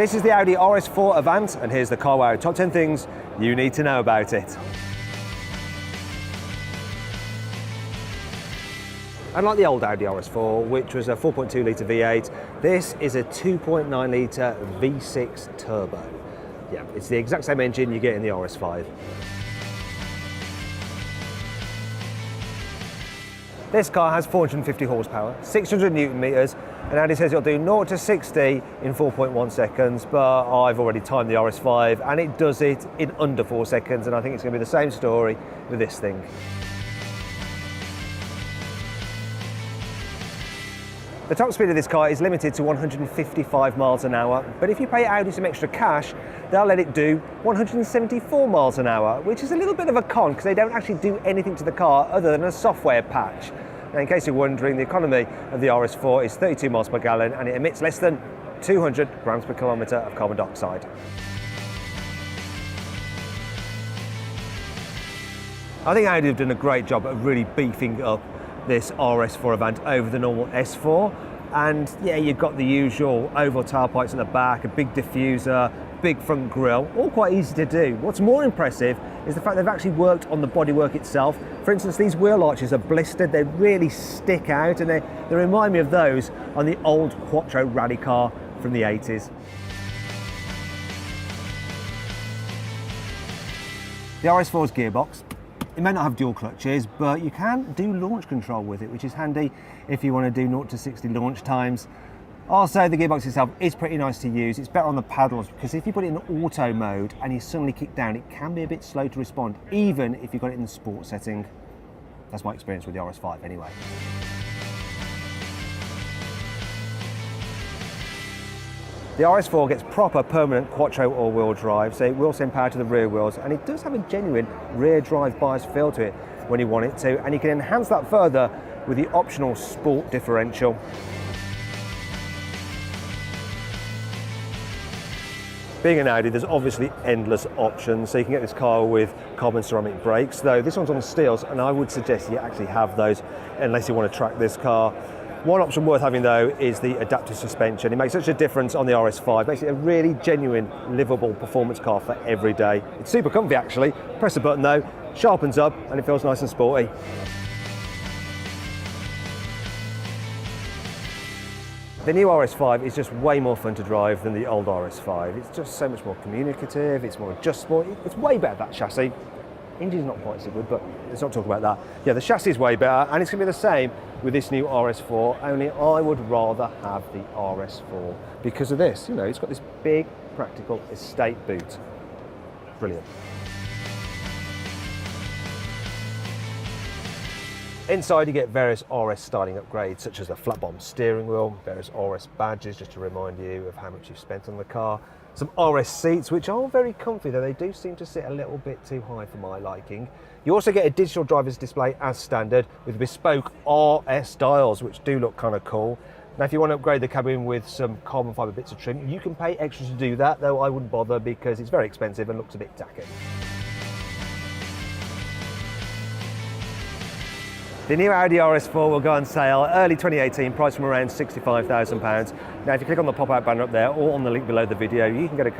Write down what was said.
This is the Audi RS4 Avant, and here's the carwow top 10 things you need to know about it. Unlike the old Audi RS4, which was a 4.2 litre V8, this is a 2.9 litre V6 turbo. Yeah, it's the exact same engine you get in the RS5. This car has 450 horsepower, 600 newton meters, and Audi says it'll do 0 to 60 in 4.1 seconds, but I've already timed the RS5 and it does it in under 4 seconds, and I think it's going to be the same story with this thing. The top speed of this car is limited to 155 miles an hour, but if you pay Audi some extra cash, they'll let it do 174 miles an hour, which is a little bit of a con because they don't actually do anything to the car other than a software patch. Now, in case you're wondering, the economy of the RS4 is 32 miles per gallon and it emits less than 200 grams per kilometre of carbon dioxide. I think Audi have done a great job of really beefing up this RS4 Avant over the normal S4, and yeah, you've got the usual oval tailpipes in the back, a big diffuser, big front grille, all quite easy to do. What's more impressive is the fact they've actually worked on the bodywork itself. For instance, these wheel arches are blistered, they really stick out, and they remind me of those on the old Quattro rally car from the 80s. The RS4's gearbox, it may not have dual clutches, but you can do launch control with it, which is handy if you want to do 0 to 60 launch times. Also, the gearbox itself is pretty nice to use. It's better on the paddles because if you put it in auto mode and you suddenly kick down, it can be a bit slow to respond, even if you've got it in the sport setting. That's my experience with the RS5 anyway. The RS4 gets proper permanent Quattro all-wheel drive, so it will send power to the rear wheels, and it does have a genuine rear drive bias feel to it when you want it to, and you can enhance that further with the optional sport differential. Being an Audi, there's obviously endless options, so you can get this car with carbon ceramic brakes, though this one's on steels, and I would suggest you actually have those unless you want to track this car. One option worth having though is the adaptive suspension. It makes such a difference on the RS5, makes it a really genuine, livable performance car for every day. It's super comfy actually. Press a button though, sharpens up, and it feels nice and sporty. The new RS5 is just way more fun to drive than the old RS5. It's just so much more communicative, it's more adjustable, it's way better, that chassis. Engine's not quite so good, but let's not talk about that. Yeah, the chassis is way better, and it's going to be the same with this new RS4, only I would rather have the RS4 because of this. You know, it's got this big, practical estate boot. Brilliant. Inside you get various RS styling upgrades, such as a flat bottom steering wheel, various RS badges just to remind you of how much you've spent on the car, some RS seats, which are very comfy, though they do seem to sit a little bit too high for my liking. You also get a digital driver's display as standard with bespoke RS dials, which do look kind of cool. Now, if you want to upgrade the cabin with some carbon fibre bits of trim, you can pay extra to do that, though I wouldn't bother because it's very expensive and looks a bit tacky. The new Audi RS4 will go on sale early 2018, priced from around £65,000. Now, if you click on the pop-out banner up there or on the link below the video, you can get a car